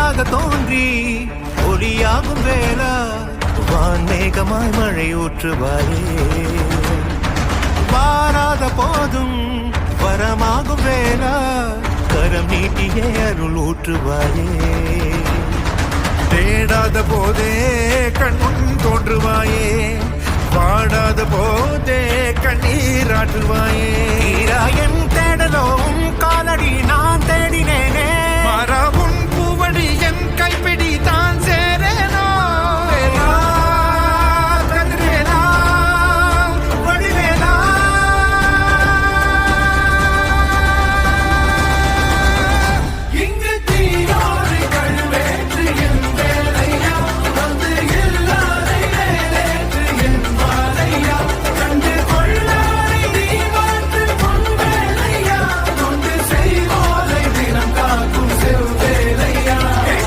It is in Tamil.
இருளாக தோன்றி ஒளியாகும் வேளா வான்மேகமாய் மழை ஊற்றுவாயே வாராத போதும் வரமாகும் வேளா கரம் நீட்டியே அருள் ஊற்றுவாயே தேடாத போதே கண்முன் தோன்றுவாயே பாடாத போதே கண்ணீராற்றுவாயே என் தேடலோம் காலடி நான் தேடினேனே மாறாவும்